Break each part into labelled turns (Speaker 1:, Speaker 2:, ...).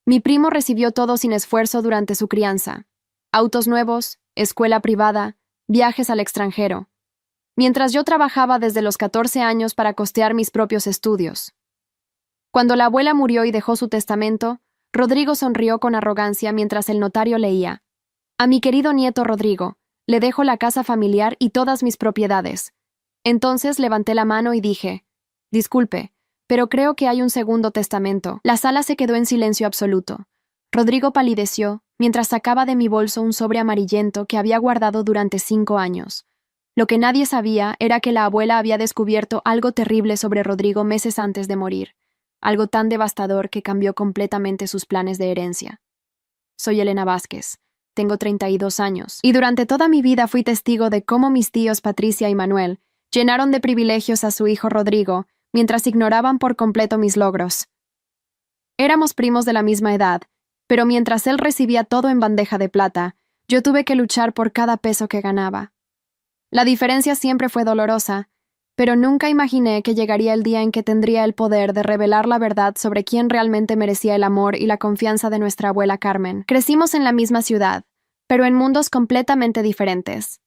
Speaker 1: Mi primo recibió todo sin esfuerzo durante su crianza. Autos nuevos, escuela privada, viajes al extranjero. Mientras yo trabajaba desde los 14 años para costear mis propios estudios. Cuando la abuela murió y dejó su testamento, Rodrigo sonrió con arrogancia mientras el notario leía. A mi querido nieto Rodrigo, le dejo la casa familiar y todas mis propiedades. Entonces levanté la mano y dije, disculpe, pero creo que hay un segundo testamento. La sala se quedó en silencio absoluto. Rodrigo palideció mientras sacaba de mi bolso un sobre amarillento que había guardado durante 5 años. Lo que nadie sabía era que la abuela había descubierto algo terrible sobre Rodrigo meses antes de morir, algo tan devastador que cambió completamente sus planes de herencia. Soy Elena Vázquez, tengo 32 años, y durante toda mi vida fui testigo de cómo mis tíos Patricia y Manuel llenaron de privilegios a su hijo Rodrigo, mientras ignoraban por completo mis logros. Éramos primos de la misma edad, pero mientras él recibía todo en bandeja de plata, yo tuve que luchar por cada peso que ganaba. La diferencia siempre fue dolorosa, pero nunca imaginé que llegaría el día en que tendría el poder de revelar la verdad sobre quién realmente merecía el amor y la confianza de nuestra abuela Carmen. Crecimos en la misma ciudad, pero en mundos completamente diferentes.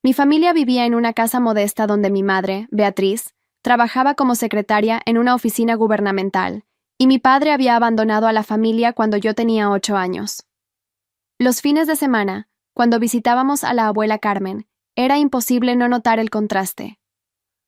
Speaker 1: Mi familia vivía en una casa modesta donde mi madre, Beatriz, trabajaba como secretaria en una oficina gubernamental, y mi padre había abandonado a la familia cuando yo tenía 8 años. Los fines de semana, cuando visitábamos a la abuela Carmen, era imposible no notar el contraste.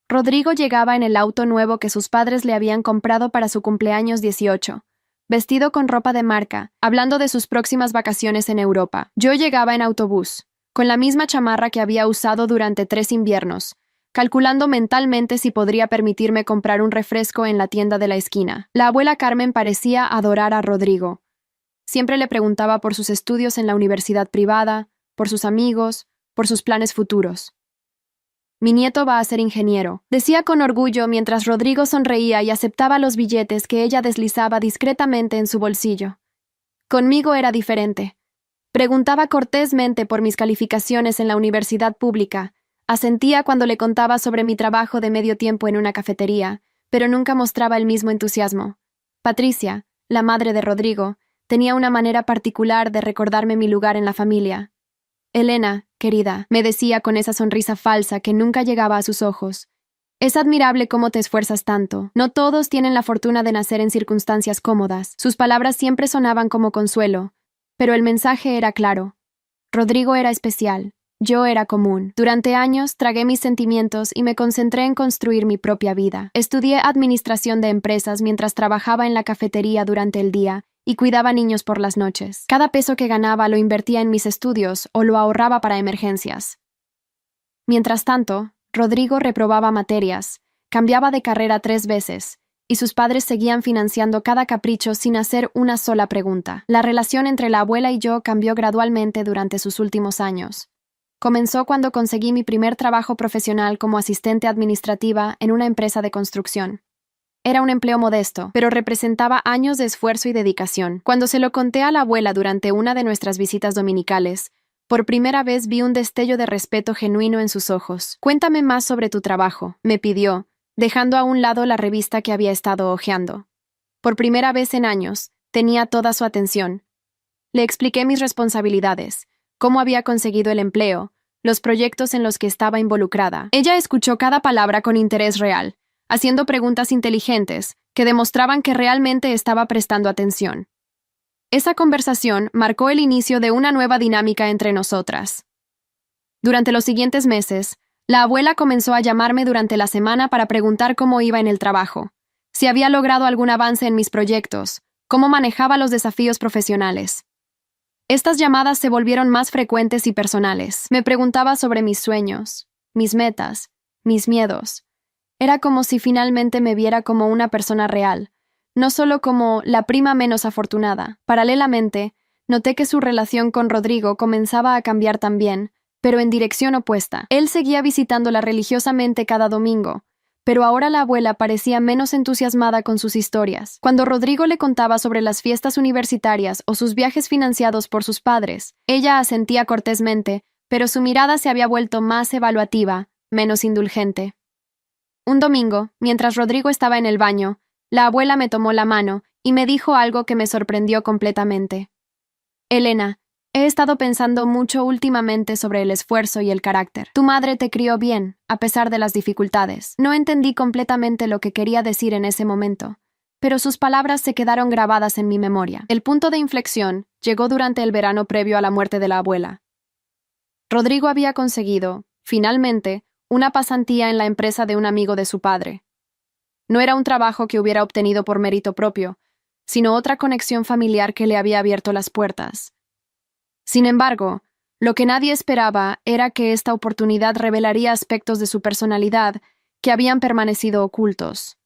Speaker 1: Rodrigo llegaba en el auto nuevo que sus padres le habían comprado para su cumpleaños 18, vestido con ropa de marca, hablando de sus próximas vacaciones en Europa. Yo llegaba en autobús, con la misma chamarra que había usado durante 3 inviernos, calculando mentalmente si podría permitirme comprar un refresco en la tienda de la esquina. La abuela Carmen parecía adorar a Rodrigo. Siempre le preguntaba por sus estudios en la universidad privada, por sus amigos, por sus planes futuros. Mi nieto va a ser ingeniero, decía con orgullo mientras Rodrigo sonreía y aceptaba los billetes que ella deslizaba discretamente en su bolsillo. Conmigo era diferente. Preguntaba cortésmente por mis calificaciones en la universidad pública, asentía cuando le contaba sobre mi trabajo de medio tiempo en una cafetería, pero nunca mostraba el mismo entusiasmo. Patricia, la madre de Rodrigo, tenía una manera particular de recordarme mi lugar en la familia. Elena, querida, me decía con esa sonrisa falsa que nunca llegaba a sus ojos. Es admirable cómo te esfuerzas tanto. No todos tienen la fortuna de nacer en circunstancias cómodas. Sus palabras siempre sonaban como consuelo, pero el mensaje era claro. Rodrigo era especial. Yo era común. Durante años tragué mis sentimientos y me concentré en construir mi propia vida. Estudié administración de empresas mientras trabajaba en la cafetería durante el día y cuidaba niños por las noches. Cada peso que ganaba lo invertía en mis estudios o lo ahorraba para emergencias. Mientras tanto, Rodrigo reprobaba materias, cambiaba de carrera 3 veces, y sus padres seguían financiando cada capricho sin hacer una sola pregunta. La relación entre la abuela y yo cambió gradualmente durante sus últimos años. Comenzó cuando conseguí mi primer trabajo profesional como asistente administrativa en una empresa de construcción. Era un empleo modesto, pero representaba años de esfuerzo y dedicación. Cuando se lo conté a la abuela durante una de nuestras visitas dominicales, por primera vez vi un destello de respeto genuino en sus ojos. Cuéntame más sobre tu trabajo, me pidió, dejando a un lado la revista que había estado hojeando. Por primera vez en años, tenía toda su atención. Le expliqué mis responsabilidades, cómo había conseguido el empleo, los proyectos en los que estaba involucrada. Ella escuchó cada palabra con interés real, haciendo preguntas inteligentes que demostraban que realmente estaba prestando atención. Esa conversación marcó el inicio de una nueva dinámica entre nosotras. Durante los siguientes meses, la abuela comenzó a llamarme durante la semana para preguntar cómo iba en el trabajo, si había logrado algún avance en mis proyectos, cómo manejaba los desafíos profesionales. Estas llamadas se volvieron más frecuentes y personales. Me preguntaba sobre mis sueños, mis metas, mis miedos. Era como si finalmente me viera como una persona real, no solo como la prima menos afortunada. Paralelamente, noté que su relación con Rodrigo comenzaba a cambiar también, pero en dirección opuesta. Él seguía visitándola religiosamente cada domingo, pero ahora la abuela parecía menos entusiasmada con sus historias. Cuando Rodrigo le contaba sobre las fiestas universitarias o sus viajes financiados por sus padres, ella asentía cortésmente, pero su mirada se había vuelto más evaluativa, menos indulgente. Un domingo, mientras Rodrigo estaba en el baño, La abuela me tomó la mano y me dijo algo que me sorprendió completamente. Elena, he estado pensando mucho últimamente sobre el esfuerzo y el carácter. Tu madre te crió bien, a pesar de las dificultades. No entendí completamente lo que quería decir en ese momento, pero sus palabras se quedaron grabadas en mi memoria. El punto de inflexión llegó durante el verano previo a la muerte de la abuela. Rodrigo había conseguido, finalmente, una pasantía en la empresa de un amigo de su padre. No era un trabajo que hubiera obtenido por mérito propio, sino otra conexión familiar que le había abierto las puertas. Sin embargo, lo que nadie esperaba era que esta oportunidad revelaría aspectos de su personalidad que habían permanecido ocultos.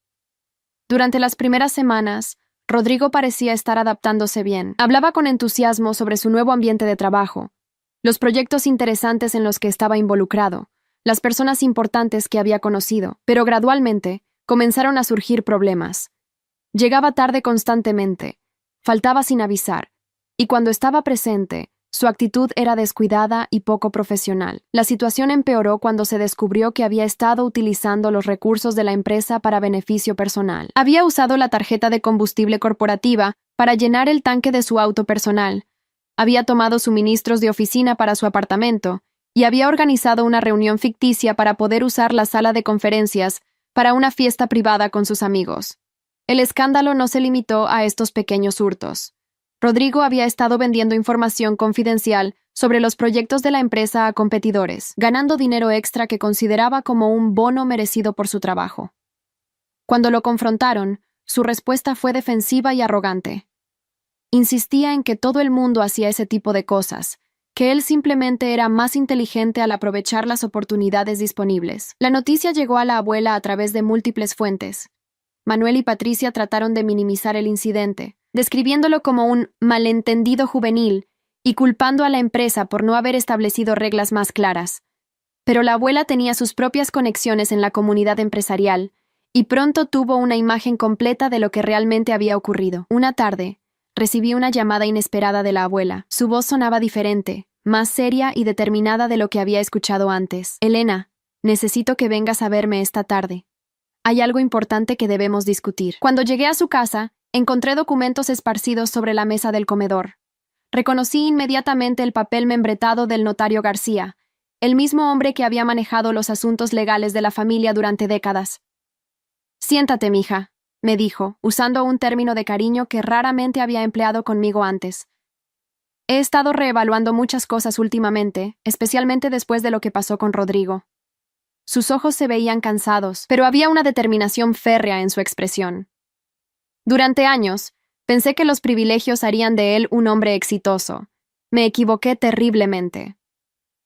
Speaker 1: Durante las primeras semanas, Rodrigo parecía estar adaptándose bien. Hablaba con entusiasmo sobre su nuevo ambiente de trabajo, los proyectos interesantes en los que estaba involucrado, las personas importantes que había conocido, pero gradualmente comenzaron a surgir problemas. Llegaba tarde constantemente, faltaba sin avisar, y cuando estaba presente, su actitud era descuidada y poco profesional. La situación empeoró cuando se descubrió que había estado utilizando los recursos de la empresa para beneficio personal. Había usado la tarjeta de combustible corporativa para llenar el tanque de su auto personal, había tomado suministros de oficina para su apartamento y había organizado una reunión ficticia para poder usar la sala de conferencias para una fiesta privada con sus amigos. El escándalo no se limitó a estos pequeños hurtos. Rodrigo había estado vendiendo información confidencial sobre los proyectos de la empresa a competidores, ganando dinero extra que consideraba como un bono merecido por su trabajo. Cuando lo confrontaron, su respuesta fue defensiva y arrogante. Insistía en que todo el mundo hacía ese tipo de cosas, que él simplemente era más inteligente al aprovechar las oportunidades disponibles. La noticia llegó a la abuela a través de múltiples fuentes. Manuel y Patricia trataron de minimizar el incidente, describiéndolo como un malentendido juvenil y culpando a la empresa por no haber establecido reglas más claras. Pero la abuela tenía sus propias conexiones en la comunidad empresarial y pronto tuvo una imagen completa de lo que realmente había ocurrido. Una tarde, recibí una llamada inesperada de la abuela. Su voz sonaba diferente, más seria y determinada de lo que había escuchado antes. Elena, necesito que vengas a verme esta tarde. Hay algo importante que debemos discutir. Cuando llegué a su casa, encontré documentos esparcidos sobre la mesa del comedor. Reconocí inmediatamente el papel membretado del notario García, el mismo hombre que había manejado los asuntos legales de la familia durante décadas. Siéntate, mija, me dijo, usando un término de cariño que raramente había empleado conmigo antes. He estado reevaluando muchas cosas últimamente, especialmente después de lo que pasó con Rodrigo. Sus ojos se veían cansados, pero había una determinación férrea en su expresión. Durante años, pensé que los privilegios harían de él un hombre exitoso. Me equivoqué terriblemente.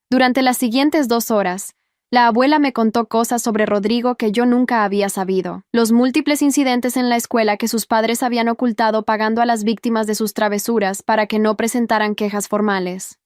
Speaker 1: Durante las siguientes 2 horas, la abuela me contó cosas sobre Rodrigo que yo nunca había sabido. Los múltiples incidentes en la escuela que sus padres habían ocultado pagando a las víctimas de sus travesuras para que no presentaran quejas formales.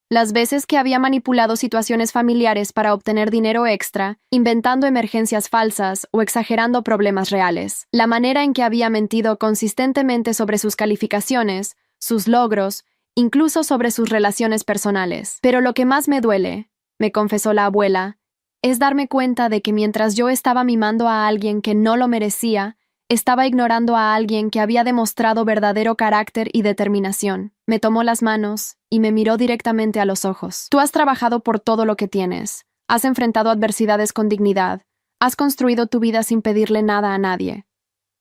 Speaker 1: Las veces que había manipulado situaciones familiares para obtener dinero extra, inventando emergencias falsas o exagerando problemas reales. La manera en que había mentido consistentemente sobre sus calificaciones, sus logros, incluso sobre sus relaciones personales. Pero lo que más me duele, me confesó la abuela, es darme cuenta de que mientras yo estaba mimando a alguien que no lo merecía, estaba ignorando a alguien que había demostrado verdadero carácter y determinación. Me tomó las manos y me miró directamente a los ojos. Tú has trabajado por todo lo que tienes, has enfrentado adversidades con dignidad, has construido tu vida sin pedirle nada a nadie.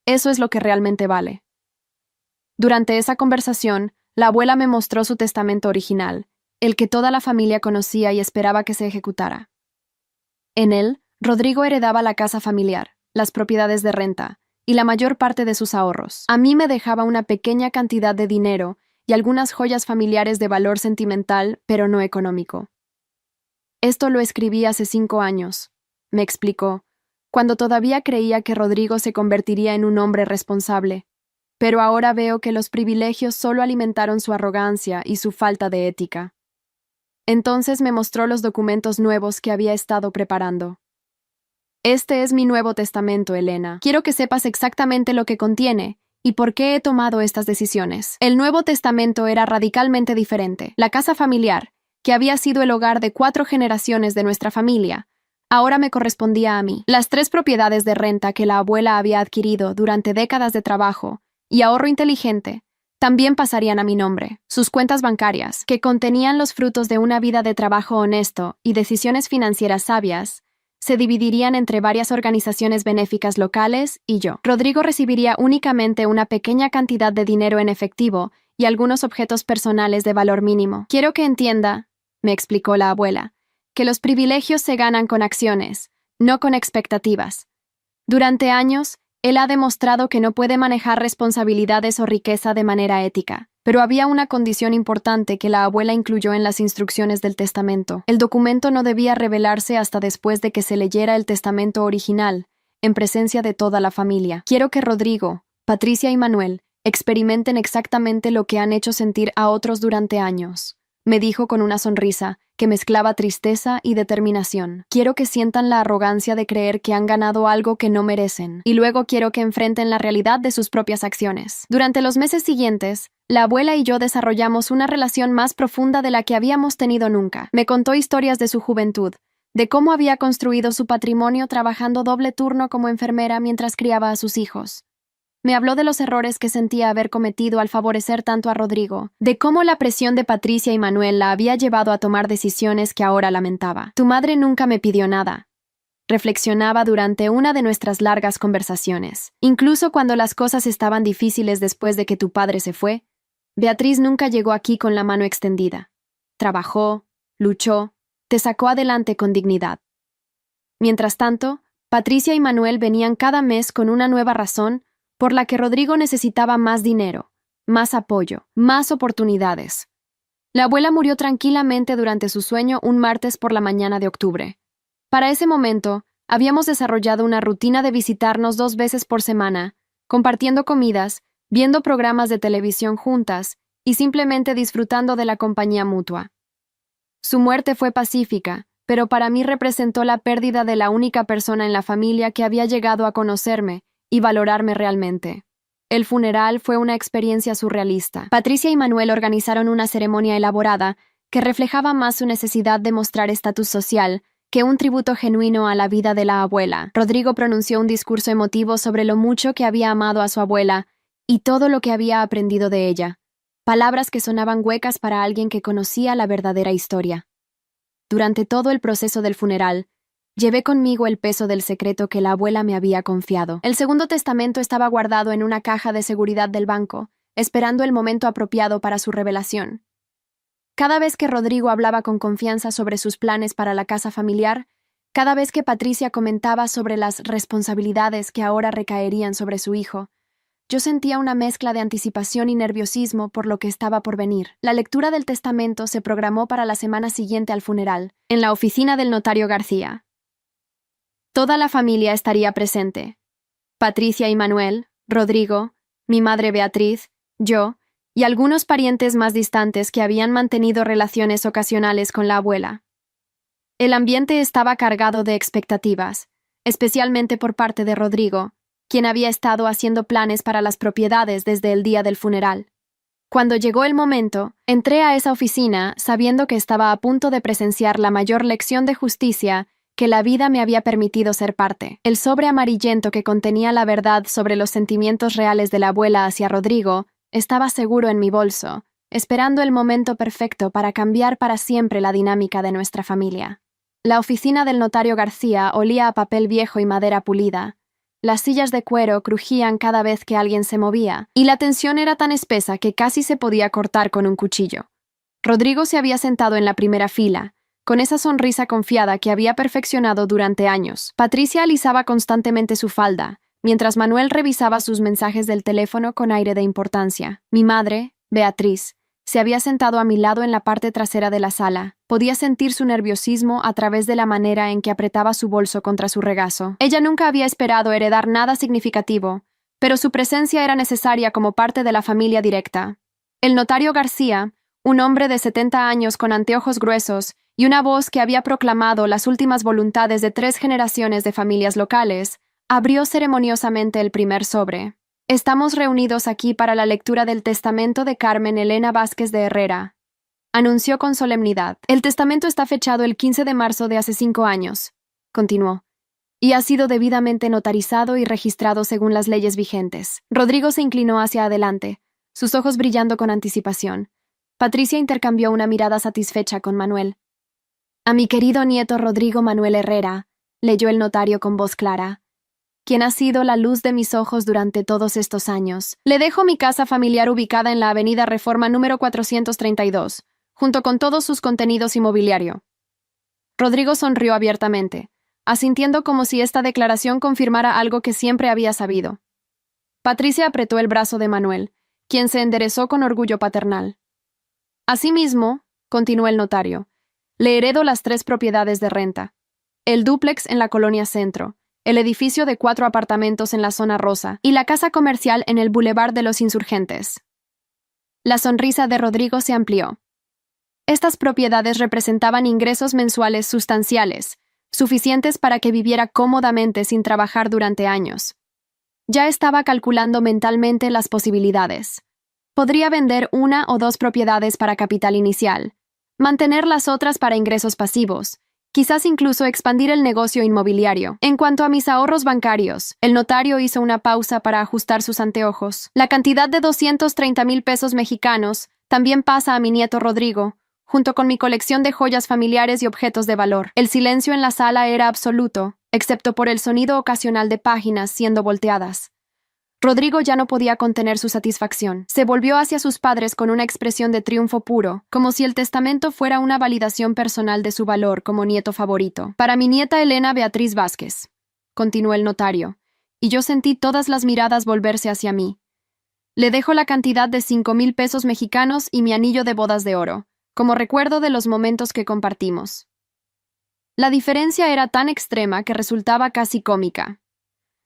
Speaker 1: Eso es lo que realmente vale. Durante esa conversación, la abuela me mostró su testamento original, el que toda la familia conocía y esperaba que se ejecutara. En él, Rodrigo heredaba la casa familiar, las propiedades de renta y la mayor parte de sus ahorros. A mí me dejaba una pequeña cantidad de dinero y algunas joyas familiares de valor sentimental, pero no económico. Esto lo escribí hace 5 años, me explicó, cuando todavía creía que Rodrigo se convertiría en un hombre responsable. Pero ahora veo que los privilegios solo alimentaron su arrogancia y su falta de ética. Entonces me mostró los documentos nuevos que había estado preparando. Este es mi Nuevo Testamento, Elena. Quiero que sepas exactamente lo que contiene y por qué he tomado estas decisiones. El Nuevo Testamento era radicalmente diferente. La casa familiar, que había sido el hogar de 4 generaciones de nuestra familia, ahora me correspondía a mí. Las 3 propiedades de renta que la abuela había adquirido durante décadas de trabajo y ahorro inteligente también pasarían a mi nombre. Sus cuentas bancarias, que contenían los frutos de una vida de trabajo honesto y decisiones financieras sabias, se dividirían entre varias organizaciones benéficas locales y yo. Rodrigo recibiría únicamente una pequeña cantidad de dinero en efectivo y algunos objetos personales de valor mínimo. Quiero que entienda, me explicó la abuela, que los privilegios se ganan con acciones, no con expectativas. Durante años, él ha demostrado que no puede manejar responsabilidades o riqueza de manera ética. Pero había una condición importante que la abuela incluyó en las instrucciones del testamento. El documento no debía revelarse hasta después de que se leyera el testamento original, en presencia de toda la familia. Quiero que Rodrigo, Patricia y Manuel experimenten exactamente lo que han hecho sentir a otros durante años, me dijo con una sonrisa que mezclaba tristeza y determinación. Quiero que sientan la arrogancia de creer que han ganado algo que no merecen, y luego quiero que enfrenten la realidad de sus propias acciones. Durante los meses siguientes, la abuela y yo desarrollamos una relación más profunda de la que habíamos tenido nunca. Me contó historias de su juventud, de cómo había construido su patrimonio trabajando doble turno como enfermera mientras criaba a sus hijos. Me habló de los errores que sentía haber cometido al favorecer tanto a Rodrigo, de cómo la presión de Patricia y Manuel la había llevado a tomar decisiones que ahora lamentaba. Tu madre nunca me pidió nada, reflexionaba durante una de nuestras largas conversaciones. Incluso cuando las cosas estaban difíciles después de que tu padre se fue, Beatriz nunca llegó aquí con la mano extendida. Trabajó, luchó, te sacó adelante con dignidad. Mientras tanto, Patricia y Manuel venían cada mes con una nueva razón por la que Rodrigo necesitaba más dinero, más apoyo, más oportunidades. La abuela murió tranquilamente durante su sueño un martes por la mañana de octubre. Para ese momento, habíamos desarrollado una rutina de visitarnos 2 veces por semana, compartiendo comidas, viendo programas de televisión juntas y simplemente disfrutando de la compañía mutua. Su muerte fue pacífica, pero para mí representó la pérdida de la única persona en la familia que había llegado a conocerme y valorarme realmente. El funeral fue una experiencia surrealista. Patricia y Manuel organizaron una ceremonia elaborada que reflejaba más su necesidad de mostrar estatus social que un tributo genuino a la vida de la abuela. Rodrigo pronunció un discurso emotivo sobre lo mucho que había amado a su abuela y todo lo que había aprendido de ella, palabras que sonaban huecas para alguien que conocía la verdadera historia. Durante todo el proceso del funeral, llevé conmigo el peso del secreto que la abuela me había confiado. El segundo testamento estaba guardado en una caja de seguridad del banco, esperando el momento apropiado para su revelación. Cada vez que Rodrigo hablaba con confianza sobre sus planes para la casa familiar, cada vez que Patricia comentaba sobre las responsabilidades que ahora recaerían sobre su hijo, yo sentía una mezcla de anticipación y nerviosismo por lo que estaba por venir. La lectura del testamento se programó para la semana siguiente al funeral, en la oficina del notario García. Toda la familia estaría presente. Patricia y Manuel, Rodrigo, mi madre Beatriz, yo, y algunos parientes más distantes que habían mantenido relaciones ocasionales con la abuela. El ambiente estaba cargado de expectativas, especialmente por parte de Rodrigo, quien había estado haciendo planes para las propiedades desde el día del funeral. Cuando llegó el momento, entré a esa oficina sabiendo que estaba a punto de presenciar la mayor lección de justicia que la vida me había permitido ser parte. El sobre amarillento que contenía la verdad sobre los sentimientos reales de la abuela hacia Rodrigo estaba seguro en mi bolso, esperando el momento perfecto para cambiar para siempre la dinámica de nuestra familia. La oficina del notario García olía a papel viejo y madera pulida. Las sillas de cuero crujían cada vez que alguien se movía, y la tensión era tan espesa que casi se podía cortar con un cuchillo. Rodrigo se había sentado en la primera fila, con esa sonrisa confiada que había perfeccionado durante años. Patricia alisaba constantemente su falda, mientras Manuel revisaba sus mensajes del teléfono con aire de importancia. Mi madre, Beatriz, se había sentado a mi lado en la parte trasera de la sala. Podía sentir su nerviosismo a través de la manera en que apretaba su bolso contra su regazo. Ella nunca había esperado heredar nada significativo, pero su presencia era necesaria como parte de la familia directa. El notario García, un hombre de 70 años con anteojos gruesos y una voz que había proclamado las últimas voluntades de 3 generaciones de familias locales, abrió ceremoniosamente el primer sobre. Estamos reunidos aquí para la lectura del testamento de Carmen Elena Vázquez de Herrera, anunció con solemnidad. El testamento está fechado el 15 de marzo de hace 5 años. continuó, y ha sido debidamente notarizado y registrado según las leyes vigentes. Rodrigo se inclinó hacia adelante, sus ojos brillando con anticipación. Patricia intercambió una mirada satisfecha con Manuel. A mi querido nieto Rodrigo Manuel Herrera, leyó el notario con voz clara, quien ha sido la luz de mis ojos durante todos estos años. Le dejo mi casa familiar ubicada en la Avenida Reforma número 432, junto con todos sus contenidos inmobiliario. Rodrigo sonrió abiertamente, asintiendo como si esta declaración confirmara algo que siempre había sabido. Patricia apretó el brazo de Manuel, quien se enderezó con orgullo paternal. Asimismo, continuó el notario, le heredo las 3 propiedades de renta. El dúplex en la Colonia Centro, el edificio de 4 apartamentos en la Zona Rosa y la casa comercial en el Boulevard de los Insurgentes. La sonrisa de Rodrigo se amplió. Estas propiedades representaban ingresos mensuales sustanciales, suficientes para que viviera cómodamente sin trabajar durante años. Ya estaba calculando mentalmente las posibilidades. Podría vender 1 o 2 propiedades para capital inicial, mantener las otras para ingresos pasivos, quizás incluso expandir el negocio inmobiliario. En cuanto a mis ahorros bancarios, el notario hizo una pausa para ajustar sus anteojos. La cantidad de 230,000 pesos mexicanos también pasa a mi nieto Rodrigo, junto con mi colección de joyas familiares y objetos de valor. El silencio en la sala era absoluto, excepto por el sonido ocasional de páginas siendo volteadas. Rodrigo ya no podía contener su satisfacción. Se volvió hacia sus padres con una expresión de triunfo puro, como si el testamento fuera una validación personal de su valor como nieto favorito. Para mi nieta Elena Beatriz Vázquez, continuó el notario, y yo sentí todas las miradas volverse hacia mí. Le dejo la cantidad de 5,000 pesos mexicanos y mi anillo de bodas de oro, como recuerdo de los momentos que compartimos. La diferencia era tan extrema que resultaba casi cómica.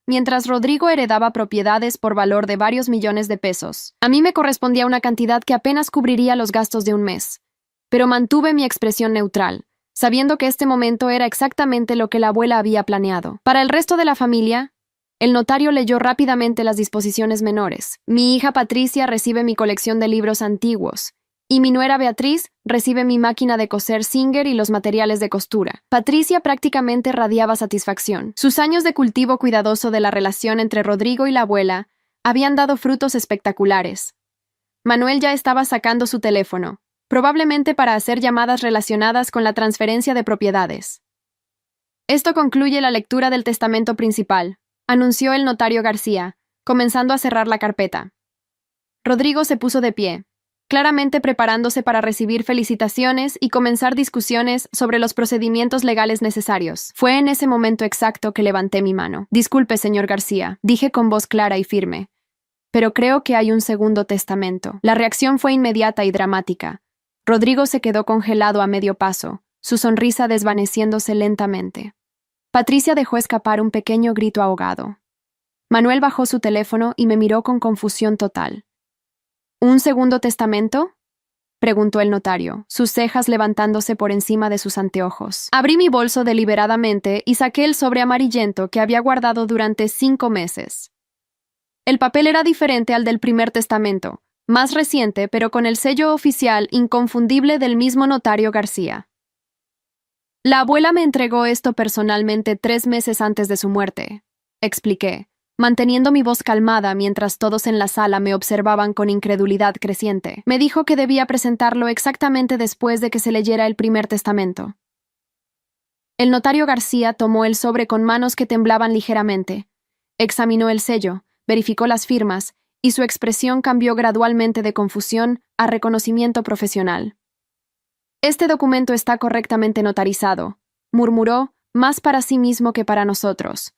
Speaker 1: Mientras Rodrigo heredaba propiedades por valor de varios millones de pesos, a mí me correspondía una cantidad que apenas cubriría los gastos de un mes. Pero mantuve mi expresión neutral, sabiendo que este momento era exactamente lo que la abuela había planeado. Para el resto de la familia, el notario leyó rápidamente las disposiciones menores. Mi hija Patricia recibe mi colección de libros antiguos, y mi nuera Beatriz recibe mi máquina de coser Singer y los materiales de costura. Patricia prácticamente radiaba satisfacción. Sus años de cultivo cuidadoso de la relación entre Rodrigo y la abuela habían dado frutos espectaculares. Manuel ya estaba sacando su teléfono, probablemente para hacer llamadas relacionadas con la transferencia de propiedades. Esto concluye la lectura del testamento principal, anunció el notario García, comenzando a cerrar la carpeta. Rodrigo se puso de pie, claramente preparándose para recibir felicitaciones y comenzar discusiones sobre los procedimientos legales necesarios. Fue en ese momento exacto que levanté mi mano. Disculpe, señor García, dije con voz clara y firme, pero creo que hay un segundo testamento. La reacción fue inmediata y dramática. Rodrigo se quedó congelado a medio paso, su sonrisa desvaneciéndose lentamente. Patricia dejó escapar un pequeño grito ahogado. Manuel bajó su teléfono y me miró con confusión total. ¿Un segundo testamento?, preguntó el notario, sus cejas levantándose por encima de sus anteojos. Abrí mi bolso deliberadamente y saqué el sobre amarillento que había guardado durante 5 meses. El papel era diferente al del primer testamento, más reciente, pero con el sello oficial inconfundible del mismo notario García. La abuela me entregó esto personalmente 3 meses antes de su muerte, expliqué, manteniendo mi voz calmada mientras todos en la sala me observaban con incredulidad creciente. Me dijo que debía presentarlo exactamente después de que se leyera el primer testamento. El notario García tomó el sobre con manos que temblaban ligeramente, examinó el sello, verificó las firmas, y su expresión cambió gradualmente de confusión a reconocimiento profesional. Este documento está correctamente notarizado, murmuró, más para sí mismo que para nosotros.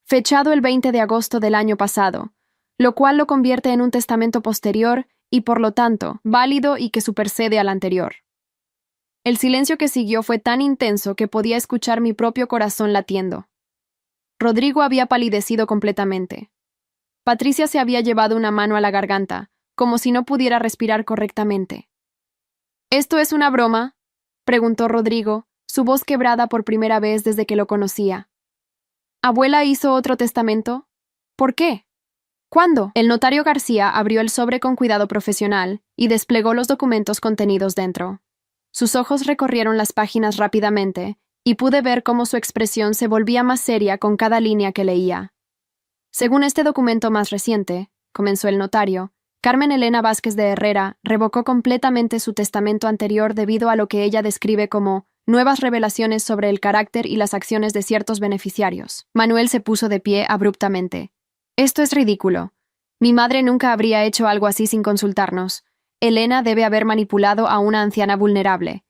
Speaker 1: Fechado el 20 de agosto del año pasado, lo cual lo convierte en un testamento posterior y, por lo tanto, válido y que supersede al anterior. El silencio que siguió fue tan intenso que podía escuchar mi propio corazón latiendo. Rodrigo había palidecido completamente. Patricia se había llevado una mano a la garganta, como si no pudiera respirar correctamente. ¿Esto es una broma?, preguntó Rodrigo, su voz quebrada por primera vez desde que lo conocía. ¿Abuela hizo otro testamento? ¿Por qué? ¿Cuándo? El notario García abrió el sobre con cuidado profesional y desplegó los documentos contenidos dentro. Sus ojos recorrieron las páginas rápidamente y pude ver cómo su expresión se volvía más seria con cada línea que leía. Según este documento más reciente, comenzó el notario, Carmen Elena Vázquez de Herrera revocó completamente su testamento anterior debido a lo que ella describe como nuevas revelaciones sobre el carácter y las acciones de ciertos beneficiarios. Manuel se puso de pie abruptamente. Esto es ridículo. Mi madre nunca habría hecho algo así sin consultarnos. Elena debe haber manipulado a una anciana vulnerable.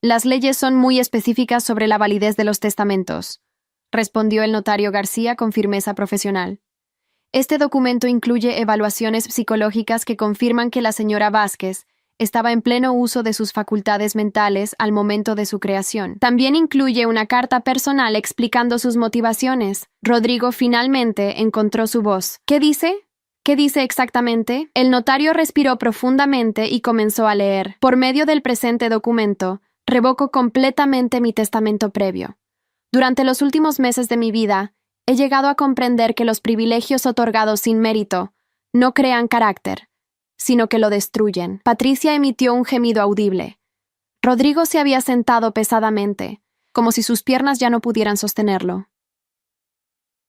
Speaker 1: Las leyes son muy específicas sobre la validez de los testamentos, respondió el notario García con firmeza profesional. Este documento incluye evaluaciones psicológicas que confirman que la señora Vázquez estaba en pleno uso de sus facultades mentales al momento de su creación. También incluye una carta personal explicando sus motivaciones. Rodrigo finalmente encontró su voz. ¿Qué dice? ¿Qué dice exactamente? El notario respiró profundamente y comenzó a leer. Por medio del presente documento, revoco completamente mi testamento previo. Durante los últimos meses de mi vida, he llegado a comprender que los privilegios otorgados sin mérito no crean carácter, sino que lo destruyen. Patricia emitió un gemido audible. Rodrigo se había sentado pesadamente, como si sus piernas ya no pudieran sostenerlo.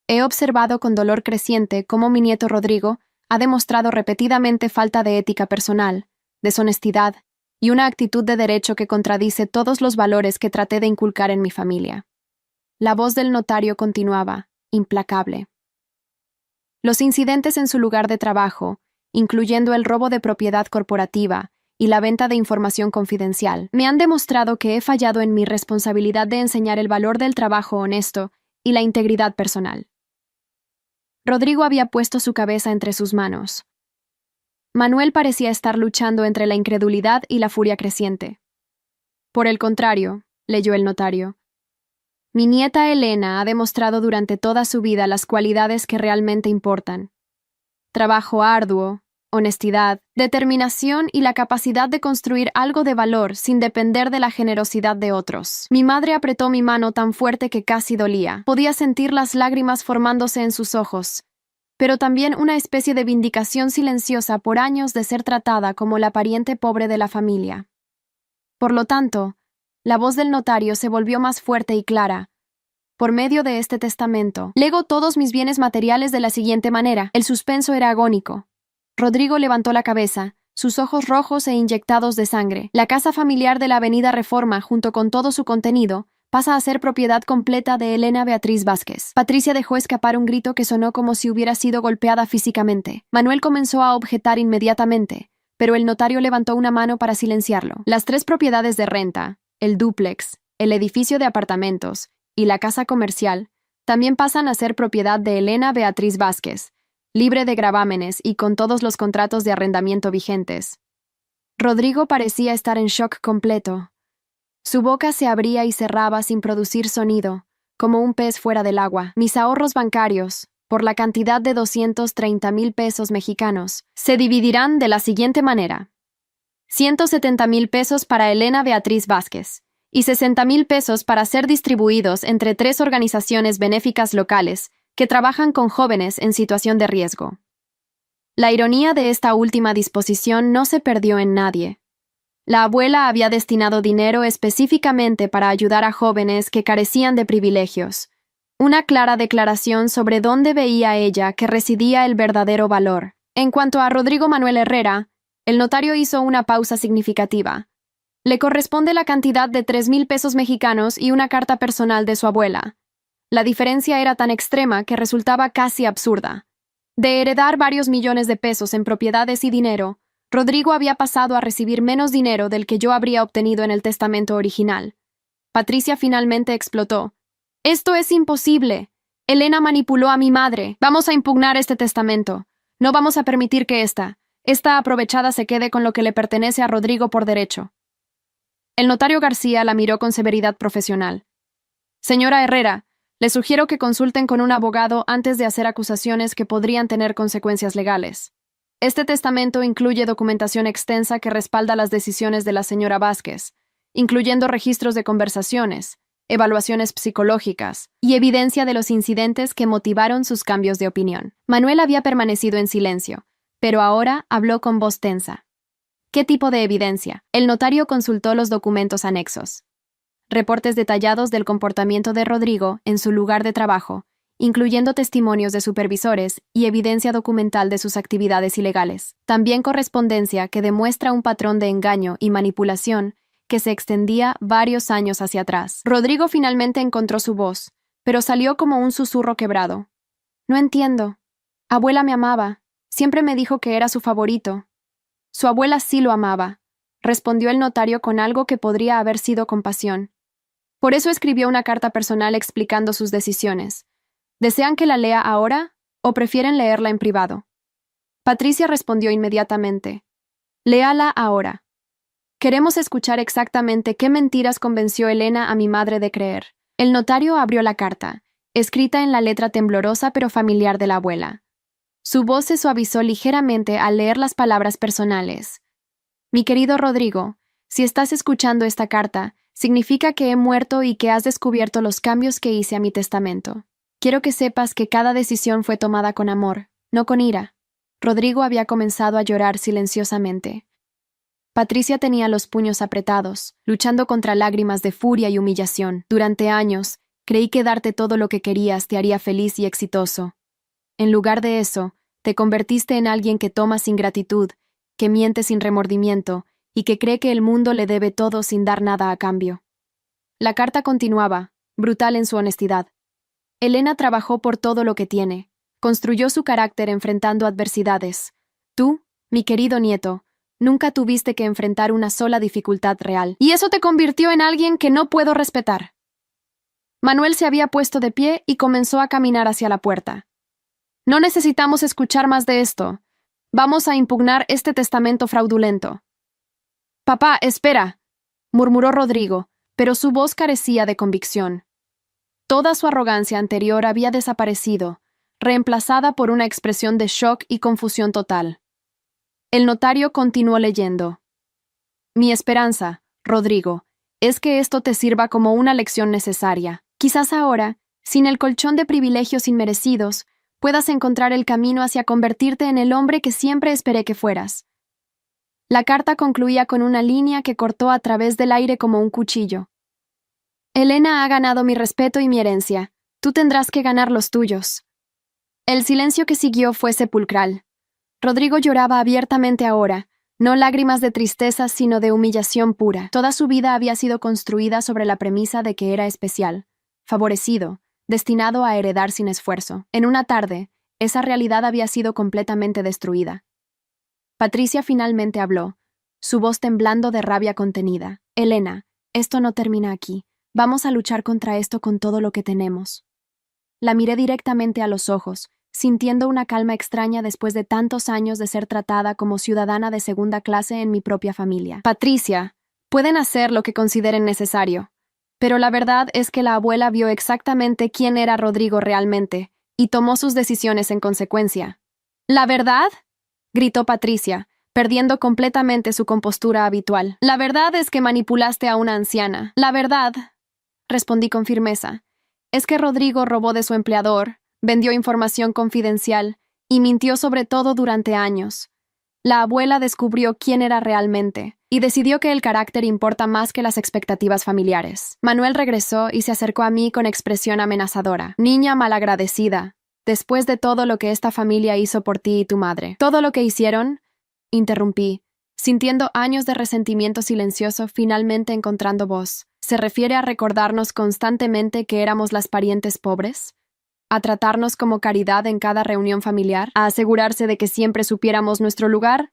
Speaker 1: He observado con dolor creciente cómo mi nieto Rodrigo ha demostrado repetidamente falta de ética personal, deshonestidad y una actitud de derecho que contradice todos los valores que traté de inculcar en mi familia. La voz del notario continuaba, implacable. Los incidentes en su lugar de trabajo, incluyendo el robo de propiedad corporativa y la venta de información confidencial, me han demostrado que he fallado en mi responsabilidad de enseñar el valor del trabajo honesto y la integridad personal. Rodrigo había puesto su cabeza entre sus manos. Manuel parecía estar luchando entre la incredulidad y la furia creciente. Por el contrario, leyó el notario, mi nieta Elena ha demostrado durante toda su vida las cualidades que realmente importan. Trabajo arduo, honestidad, determinación y la capacidad de construir algo de valor sin depender de la generosidad de otros. Mi madre apretó mi mano tan fuerte que casi dolía. Podía sentir las lágrimas formándose en sus ojos, pero también una especie de vindicación silenciosa por años de ser tratada como la pariente pobre de la familia. Por lo tanto, la voz del notario se volvió más fuerte y clara. Por medio de este testamento, lego todos mis bienes materiales de la siguiente manera. El suspenso era agónico. Rodrigo levantó la cabeza, sus ojos rojos e inyectados de sangre. La casa familiar de la Avenida Reforma, junto con todo su contenido, pasa a ser propiedad completa de Elena Beatriz Vázquez. Patricia dejó escapar un grito que sonó como si hubiera sido golpeada físicamente. Manuel comenzó a objetar inmediatamente, pero el notario levantó una mano para silenciarlo. Las 3 propiedades de renta, el dúplex, el edificio de apartamentos y la casa comercial, también pasan a ser propiedad de Elena Beatriz Vázquez, libre de gravámenes y con todos los contratos de arrendamiento vigentes. Rodrigo parecía estar en shock completo. Su boca se abría y cerraba sin producir sonido, como un pez fuera del agua. Mis ahorros bancarios, por la cantidad de 230,000 pesos mexicanos, se dividirán de la siguiente manera. 170,000 pesos para Elena Beatriz Vázquez y 60,000 pesos para ser distribuidos entre 3 organizaciones benéficas locales que trabajan con jóvenes en situación de riesgo. La ironía de esta última disposición no se perdió en nadie. La abuela había destinado dinero específicamente para ayudar a jóvenes que carecían de privilegios, una clara declaración sobre dónde veía ella que residía el verdadero valor. En cuanto a Rodrigo Manuel Herrera, el notario hizo una pausa significativa. Le corresponde la cantidad de 3,000 pesos mexicanos y una carta personal de su abuela. La diferencia era tan extrema que resultaba casi absurda. De heredar varios millones de pesos en propiedades y dinero, Rodrigo había pasado a recibir menos dinero del que yo habría obtenido en el testamento original. Patricia finalmente explotó. «¡Esto es imposible! Elena manipuló a mi madre. Vamos a impugnar este testamento. No vamos a permitir que esta aprovechada se quede con lo que le pertenece a Rodrigo por derecho». El notario García la miró con severidad profesional. «Señora Herrera, le sugiero que consulten con un abogado antes de hacer acusaciones que podrían tener consecuencias legales. Este testamento incluye documentación extensa que respalda las decisiones de la señora Vázquez, incluyendo registros de conversaciones, evaluaciones psicológicas y evidencia de los incidentes que motivaron sus cambios de opinión». Manuel había permanecido en silencio, pero ahora habló con voz tensa. «¿Qué tipo de evidencia?». El notario consultó los documentos anexos. reportes detallados del comportamiento de Rodrigo en su lugar de trabajo, incluyendo testimonios de supervisores y evidencia documental de sus actividades ilegales. También correspondencia que demuestra un patrón de engaño y manipulación que se extendía varios años hacia atrás. Rodrigo finalmente encontró su voz, pero salió como un susurro quebrado. No entiendo. Abuela me amaba. Siempre me dijo que era su favorito. Su abuela sí lo amaba, respondió el notario con algo que podría haber sido compasión. Por eso escribió una carta personal explicando sus decisiones. ¿Desean que la lea ahora o prefieren leerla en privado? Patricia respondió inmediatamente. Léala ahora. Queremos escuchar exactamente qué mentiras convenció Elena a mi madre de creer. El notario abrió la carta, escrita en la letra temblorosa pero familiar de la abuela. Su voz se suavizó ligeramente al leer las palabras personales. Mi querido Rodrigo, si estás escuchando esta carta, significa que he muerto y que has descubierto los cambios que hice a mi testamento. Quiero que sepas que cada decisión fue tomada con amor, no con ira. Rodrigo había comenzado a llorar silenciosamente. Patricia tenía los puños apretados, luchando contra lágrimas de furia y humillación. Durante años, creí que darte todo lo que querías te haría feliz y exitoso. En lugar de eso, te convertiste en alguien que toma sin gratitud, que miente sin remordimiento y que cree que el mundo le debe todo sin dar nada a cambio. La carta continuaba, brutal en su honestidad. Elena trabajó por todo lo que tiene. Construyó su carácter enfrentando adversidades. Tú, mi querido nieto, nunca tuviste que enfrentar una sola dificultad real. Y eso te convirtió en alguien que no puedo respetar. Manuel se había puesto de pie y comenzó a caminar hacia la puerta. No necesitamos escuchar más de esto. Vamos a impugnar este testamento fraudulento. Papá, espera, murmuró Rodrigo, pero su voz carecía de convicción. Toda su arrogancia anterior había desaparecido, reemplazada por una expresión de shock y confusión total. El notario continuó leyendo. Mi esperanza, Rodrigo, es que esto te sirva como una lección necesaria. Quizás ahora, sin el colchón de privilegios inmerecidos, puedas encontrar el camino hacia convertirte en el hombre que siempre esperé que fueras. La carta concluía con una línea que cortó a través del aire como un cuchillo. Elena ha ganado mi respeto y mi herencia. Tú tendrás que ganar los tuyos. El silencio que siguió fue sepulcral. Rodrigo lloraba abiertamente ahora, no lágrimas de tristeza sino de humillación pura. Toda su vida había sido construida sobre la premisa de que era especial, favorecido, destinado a heredar sin esfuerzo. En una tarde, esa realidad había sido completamente destruida. Patricia finalmente habló, su voz temblando de rabia contenida. Elena, esto no termina aquí. Vamos a luchar contra esto con todo lo que tenemos. La miré directamente a los ojos, sintiendo una calma extraña después de tantos años de ser tratada como ciudadana de segunda clase en mi propia familia. Patricia, pueden hacer lo que consideren necesario, pero la verdad es que la abuela vio exactamente quién era Rodrigo realmente y tomó sus decisiones en consecuencia. ¿La verdad?, gritó Patricia, perdiendo completamente su compostura habitual. La verdad es que manipulaste a una anciana. La verdad, respondí con firmeza, es que Rodrigo robó de su empleador, vendió información confidencial y mintió sobre todo durante años. La abuela descubrió quién era realmente y decidió que el carácter importa más que las expectativas familiares. Manuel regresó y se acercó a mí con expresión amenazadora. Niña malagradecida, después de todo lo que esta familia hizo por ti y tu madre. ¿Todo lo que hicieron?, interrumpí, sintiendo años de resentimiento silencioso finalmente encontrando voz. ¿Se refiere a recordarnos constantemente que éramos las parientes pobres? ¿A tratarnos como caridad en cada reunión familiar? ¿A asegurarse de que siempre supiéramos nuestro lugar?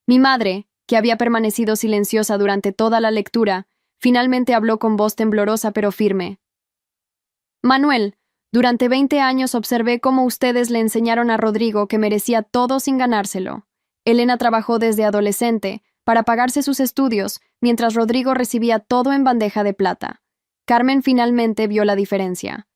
Speaker 1: Mi madre, que había permanecido silenciosa durante toda la lectura, finalmente habló con voz temblorosa pero firme. Manuel, durante 20 años observé cómo ustedes le enseñaron a Rodrigo que merecía todo sin ganárselo. Elena trabajó desde adolescente para pagarse sus estudios, mientras Rodrigo recibía todo en bandeja de plata. Carmen finalmente vio la diferencia.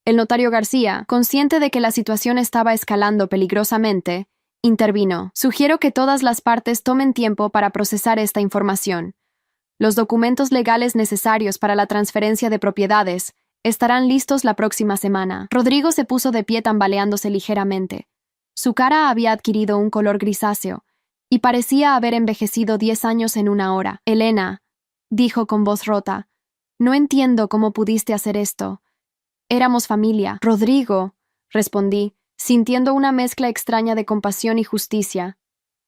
Speaker 1: El notario García, consciente de que la situación estaba escalando peligrosamente, intervino. Sugiero que todas las partes tomen tiempo para procesar esta información. Los documentos legales necesarios para la transferencia de propiedades estarán listos la próxima semana. Rodrigo se puso de pie tambaleándose ligeramente. Su cara había adquirido un color grisáceo y parecía haber envejecido 10 años en una hora. Elena, dijo con voz rota. No entiendo cómo pudiste hacer esto. Éramos familia. Rodrigo, respondí, sintiendo una mezcla extraña de compasión y justicia.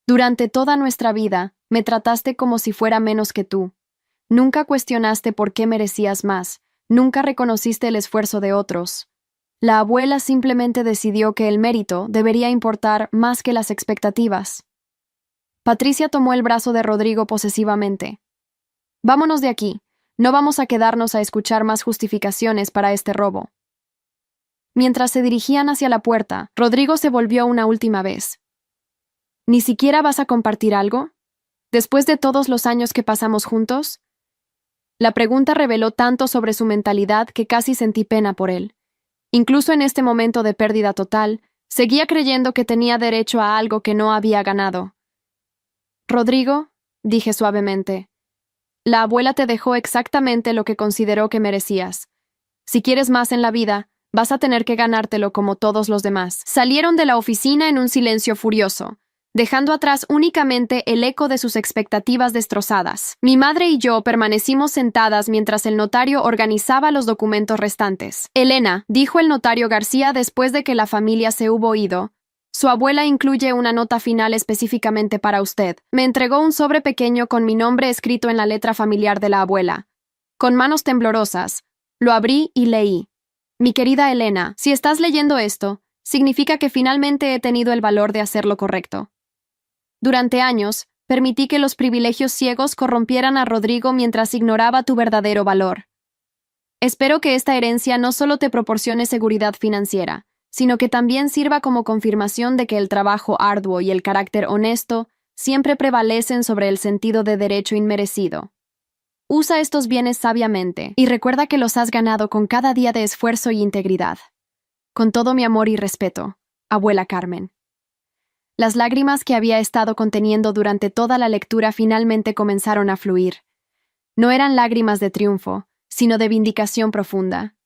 Speaker 1: Durante toda nuestra vida, me trataste como si fuera menos que tú. Nunca cuestionaste por qué merecías más. Nunca reconociste el esfuerzo de otros. La abuela simplemente decidió que el mérito debería importar más que las expectativas. Patricia tomó el brazo de Rodrigo posesivamente. Vámonos de aquí. No vamos a quedarnos a escuchar más justificaciones para este robo. Mientras se dirigían hacia la puerta, Rodrigo se volvió una última vez. ¿Ni siquiera vas a compartir algo? ¿Después de todos los años que pasamos juntos? La pregunta reveló tanto sobre su mentalidad que casi sentí pena por él. Incluso en este momento de pérdida total, seguía creyendo que tenía derecho a algo que no había ganado. Rodrigo, dije suavemente, la abuela te dejó exactamente lo que consideró que merecías. Si quieres más en la vida, vas a tener que ganártelo como todos los demás. Salieron de la oficina en un silencio furioso, dejando atrás únicamente el eco de sus expectativas destrozadas. Mi madre y yo permanecimos sentadas mientras el notario organizaba los documentos restantes. Elena, dijo el notario García después de que la familia se hubo ido, su abuela incluye una nota final específicamente para usted. Me entregó un sobre pequeño con mi nombre escrito en la letra familiar de la abuela. Con manos temblorosas, lo abrí y leí. Mi querida Elena, si estás leyendo esto, significa que finalmente he tenido el valor de hacer lo correcto. Durante años, permití que los privilegios ciegos corrompieran a Rodrigo mientras ignoraba tu verdadero valor. Espero que esta herencia no solo te proporcione seguridad financiera, sino que también sirva como confirmación de que el trabajo arduo y el carácter honesto siempre prevalecen sobre el sentido de derecho inmerecido. Usa estos bienes sabiamente y recuerda que los has ganado con cada día de esfuerzo y integridad. Con todo mi amor y respeto, abuela Carmen. Las lágrimas que había estado conteniendo durante toda la lectura finalmente comenzaron a fluir. No eran lágrimas de triunfo, sino de vindicación profunda.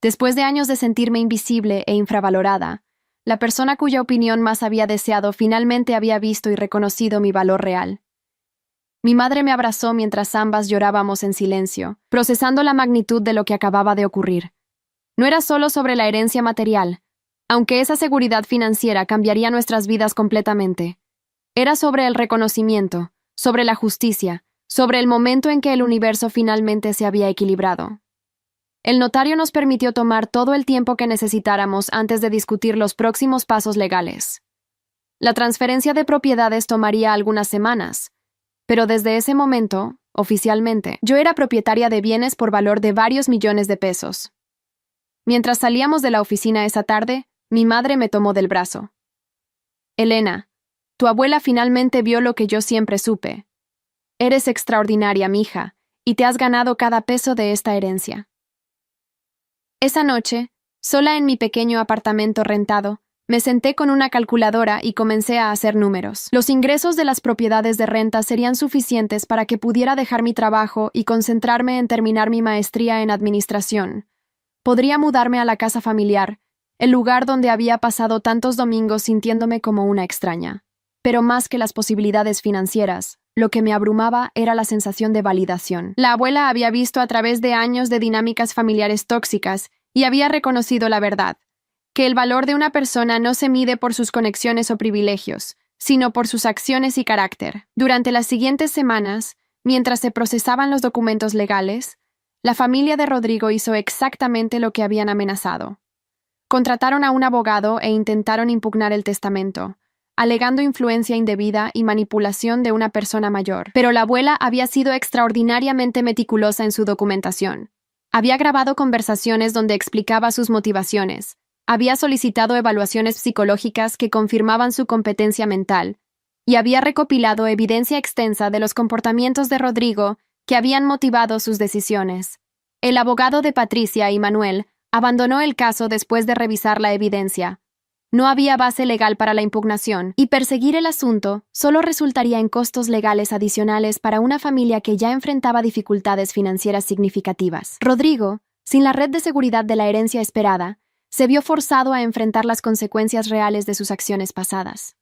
Speaker 1: Después de años de sentirme invisible e infravalorada, la persona cuya opinión más había deseado finalmente había visto y reconocido mi valor real. Mi madre me abrazó mientras ambas llorábamos en silencio, procesando la magnitud de lo que acababa de ocurrir. No era solo sobre la herencia material, aunque esa seguridad financiera cambiaría nuestras vidas completamente. Era sobre el reconocimiento, sobre la justicia, sobre el momento en que el universo finalmente se había equilibrado. El notario nos permitió tomar todo el tiempo que necesitáramos antes de discutir los próximos pasos legales. La transferencia de propiedades tomaría algunas semanas, pero desde ese momento, oficialmente, yo era propietaria de bienes por valor de varios millones de pesos. Mientras salíamos de la oficina esa tarde, mi madre me tomó del brazo. Elena, tu abuela finalmente vio lo que yo siempre supe. Eres extraordinaria, mija, y te has ganado cada peso de esta herencia. Esa noche, sola en mi pequeño apartamento rentado, me senté con una calculadora y comencé a hacer números. Los ingresos de las propiedades de renta serían suficientes para que pudiera dejar mi trabajo y concentrarme en terminar mi maestría en administración. Podría mudarme a la casa familiar, el lugar donde había pasado tantos domingos sintiéndome como una extraña. Pero más que las posibilidades financieras, lo que me abrumaba era la sensación de validación. La abuela había visto a través de años de dinámicas familiares tóxicas y había reconocido la verdad, que el valor de una persona no se mide por sus conexiones o privilegios, sino por sus acciones y carácter. Durante las siguientes semanas, mientras se procesaban los documentos legales, la familia de Rodrigo hizo exactamente lo que habían amenazado. Contrataron a un abogado e intentaron impugnar el testamento, alegando influencia indebida y manipulación de una persona mayor. Pero la abuela había sido extraordinariamente meticulosa en su documentación. Había grabado conversaciones donde explicaba sus motivaciones, había solicitado evaluaciones psicológicas que confirmaban su competencia mental, y había recopilado evidencia extensa de los comportamientos de Rodrigo que habían motivado sus decisiones. El abogado de Patricia y Manuel abandonó el caso después de revisar la evidencia. No había base legal para la impugnación, y perseguir el asunto solo resultaría en costos legales adicionales para una familia que ya enfrentaba dificultades financieras significativas. Rodrigo, sin la red de seguridad de la herencia esperada, se vio forzado a enfrentar las consecuencias reales de sus acciones pasadas.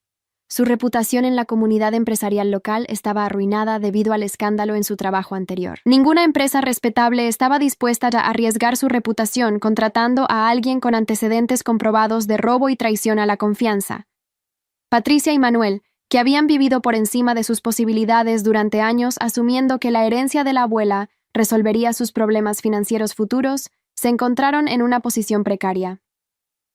Speaker 1: Su reputación en la comunidad empresarial local estaba arruinada debido al escándalo en su trabajo anterior. Ninguna empresa respetable estaba dispuesta a arriesgar su reputación contratando a alguien con antecedentes comprobados de robo y traición a la confianza. Patricia y Manuel, que habían vivido por encima de sus posibilidades durante años asumiendo que la herencia de la abuela resolvería sus problemas financieros futuros, se encontraron en una posición precaria.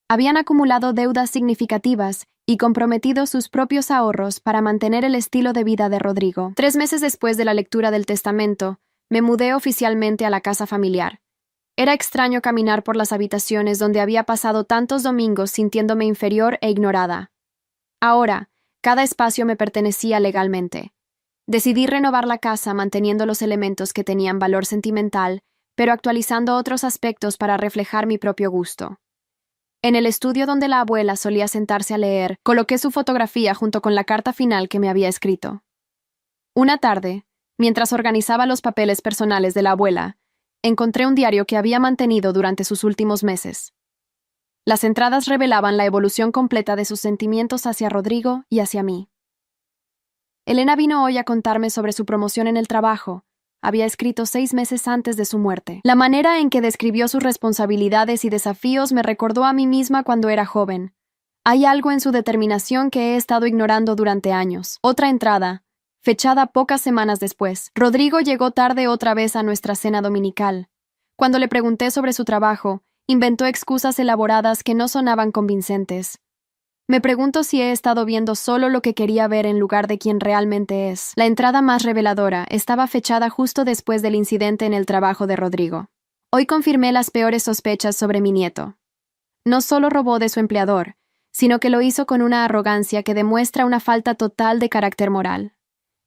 Speaker 1: Habían acumulado deudas significativas y comprometido sus propios ahorros para mantener el estilo de vida de Rodrigo. 3 meses después de la lectura del testamento, me mudé oficialmente a la casa familiar. Era extraño caminar por las habitaciones donde había pasado tantos domingos sintiéndome inferior e ignorada. Ahora, cada espacio me pertenecía legalmente. Decidí renovar la casa manteniendo los elementos que tenían valor sentimental, pero actualizando otros aspectos para reflejar mi propio gusto. En el estudio donde la abuela solía sentarse a leer, coloqué su fotografía junto con la carta final que me había escrito. Una tarde, mientras organizaba los papeles personales de la abuela, encontré un diario que había mantenido durante sus últimos meses. Las entradas revelaban la evolución completa de sus sentimientos hacia Rodrigo y hacia mí. Elena vino hoy a contarme sobre su promoción en el trabajo. Había escrito 6 meses antes de su muerte. La manera en que describió sus responsabilidades y desafíos me recordó a mí misma cuando era joven. Hay algo en su determinación que he estado ignorando durante años. Otra entrada, fechada pocas semanas después. Rodrigo llegó tarde otra vez a nuestra cena dominical. Cuando le pregunté sobre su trabajo, inventó excusas elaboradas que no sonaban convincentes. Me pregunto si he estado viendo solo lo que quería ver en lugar de quien realmente es. La entrada más reveladora estaba fechada justo después del incidente en el trabajo de Rodrigo. Hoy confirmé las peores sospechas sobre mi nieto. No solo robó de su empleador, sino que lo hizo con una arrogancia que demuestra una falta total de carácter moral.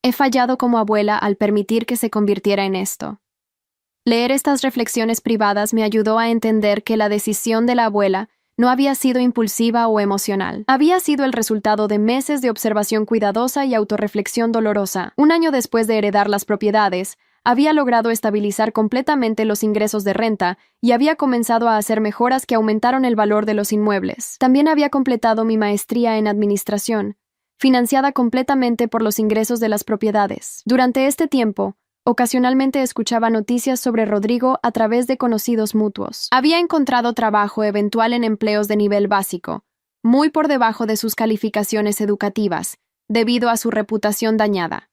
Speaker 1: He fallado como abuela al permitir que se convirtiera en esto. Leer estas reflexiones privadas me ayudó a entender que la decisión de la abuela no había sido impulsiva o emocional. Había sido el resultado de meses de observación cuidadosa y autorreflexión dolorosa. 1 año después de heredar las propiedades, había logrado estabilizar completamente los ingresos de renta y había comenzado a hacer mejoras que aumentaron el valor de los inmuebles. También había completado mi maestría en administración, financiada completamente por los ingresos de las propiedades. Durante este tiempo, ocasionalmente escuchaba noticias sobre Rodrigo a través de conocidos mutuos. Había encontrado trabajo eventual en empleos de nivel básico, muy por debajo de sus calificaciones educativas, debido a su reputación dañada.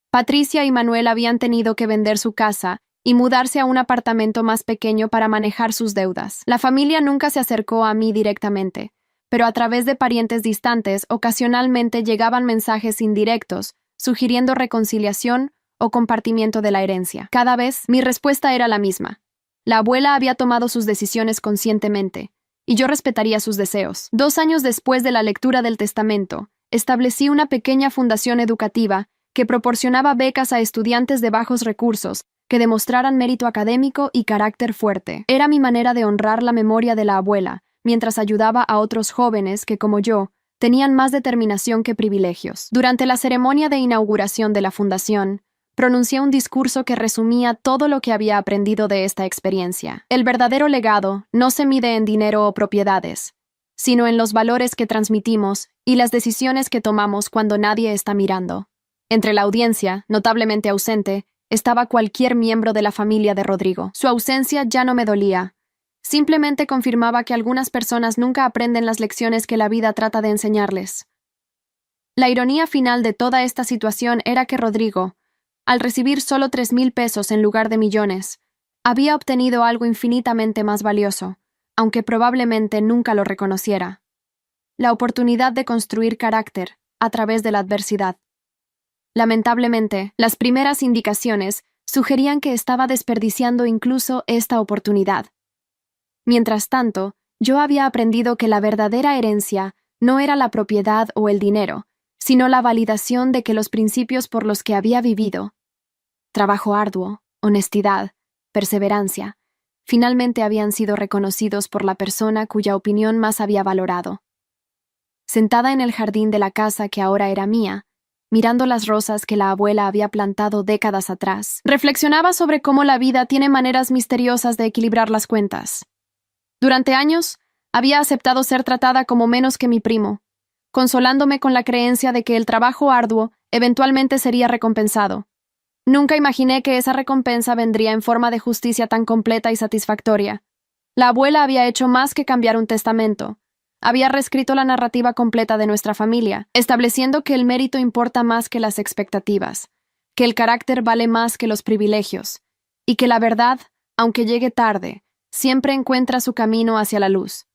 Speaker 1: Patricia y Manuel habían tenido que vender su casa y mudarse a un apartamento más pequeño para manejar sus deudas. La familia nunca se acercó a mí directamente, pero a través de parientes distantes ocasionalmente llegaban mensajes indirectos, sugiriendo reconciliación o compartimiento de la herencia. Cada vez, mi respuesta era la misma. La abuela había tomado sus decisiones conscientemente, y yo respetaría sus deseos. 2 años después de la lectura del testamento, establecí una pequeña fundación educativa que proporcionaba becas a estudiantes de bajos recursos que demostraran mérito académico y carácter fuerte. Era mi manera de honrar la memoria de la abuela, mientras ayudaba a otros jóvenes que, como yo, tenían más determinación que privilegios. Durante la ceremonia de inauguración de la fundación, pronuncié un discurso que resumía todo lo que había aprendido de esta experiencia. El verdadero legado no se mide en dinero o propiedades, sino en los valores que transmitimos y las decisiones que tomamos cuando nadie está mirando. Entre la audiencia, notablemente ausente, estaba cualquier miembro de la familia de Rodrigo. Su ausencia ya no me dolía. Simplemente confirmaba que algunas personas nunca aprenden las lecciones que la vida trata de enseñarles. La ironía final de toda esta situación era que Rodrigo, al recibir solo 3,000 pesos en lugar de millones, había obtenido algo infinitamente más valioso, aunque probablemente nunca lo reconociera: la oportunidad de construir carácter a través de la adversidad. Lamentablemente, las primeras indicaciones sugerían que estaba desperdiciando incluso esta oportunidad. Mientras tanto, yo había aprendido que la verdadera herencia no era la propiedad o el dinero, sino la validación de que los principios por los que había vivido, trabajo arduo, honestidad, perseverancia, finalmente habían sido reconocidos por la persona cuya opinión más había valorado. Sentada en el jardín de la casa que ahora era mía, mirando las rosas que la abuela había plantado décadas atrás, reflexionaba sobre cómo la vida tiene maneras misteriosas de equilibrar las cuentas. Durante años, había aceptado ser tratada como menos que mi primo, consolándome con la creencia de que el trabajo arduo eventualmente sería recompensado. Nunca imaginé que esa recompensa vendría en forma de justicia tan completa y satisfactoria. La abuela había hecho más que cambiar un testamento. Había reescrito la narrativa completa de nuestra familia, estableciendo que el mérito importa más que las expectativas, que el carácter vale más que los privilegios, y que la verdad, aunque llegue tarde, siempre encuentra su camino hacia la luz.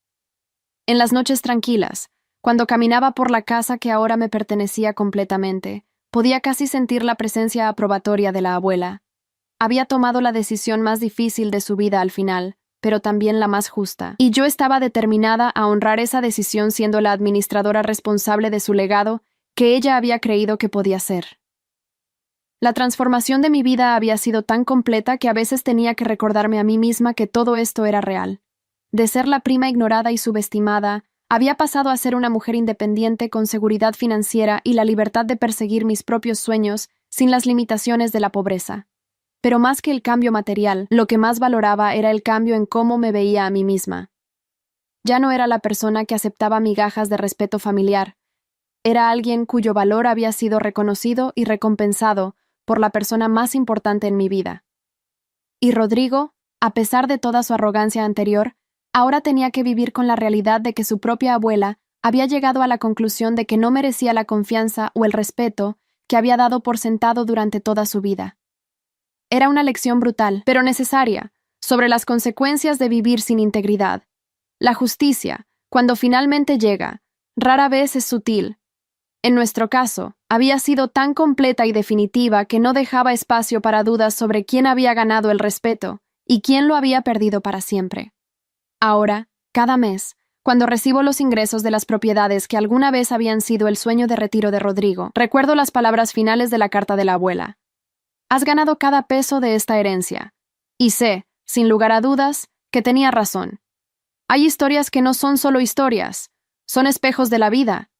Speaker 1: En las noches tranquilas, cuando caminaba por la casa que ahora me pertenecía completamente, podía casi sentir la presencia aprobatoria de la abuela. Había tomado la decisión más difícil de su vida al final, pero también la más justa, y yo estaba determinada a honrar esa decisión siendo la administradora responsable de su legado que ella había creído que podía ser. La transformación de mi vida había sido tan completa que a veces tenía que recordarme a mí misma que todo esto era real. De ser la prima ignorada y subestimada, había pasado a ser una mujer independiente con seguridad financiera y la libertad de perseguir mis propios sueños sin las limitaciones de la pobreza. Pero más que el cambio material, lo que más valoraba era el cambio en cómo me veía a mí misma. Ya no era la persona que aceptaba migajas de respeto familiar. Era alguien cuyo valor había sido reconocido y recompensado por la persona más importante en mi vida. Y Rodrigo, a pesar de toda su arrogancia anterior, ahora tenía que vivir con la realidad de que su propia abuela había llegado a la conclusión de que no merecía la confianza o el respeto que había dado por sentado durante toda su vida. Era una lección brutal, pero necesaria, sobre las consecuencias de vivir sin integridad. La justicia, cuando finalmente llega, rara vez es sutil. En nuestro caso, había sido tan completa y definitiva que no dejaba espacio para dudas sobre quién había ganado el respeto y quién lo había perdido para siempre. Ahora, cada mes, cuando recibo los ingresos de las propiedades que alguna vez habían sido el sueño de retiro de Rodrigo, recuerdo las palabras finales de la carta de la abuela. Has ganado cada peso de esta herencia. Y sé, sin lugar a dudas, que tenía razón. Hay historias que no son solo historias, son espejos de la vida.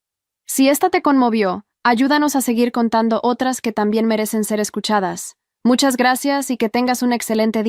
Speaker 1: Si esta te conmovió, ayúdanos a seguir contando otras que también merecen ser escuchadas. Muchas gracias y que tengas un excelente día.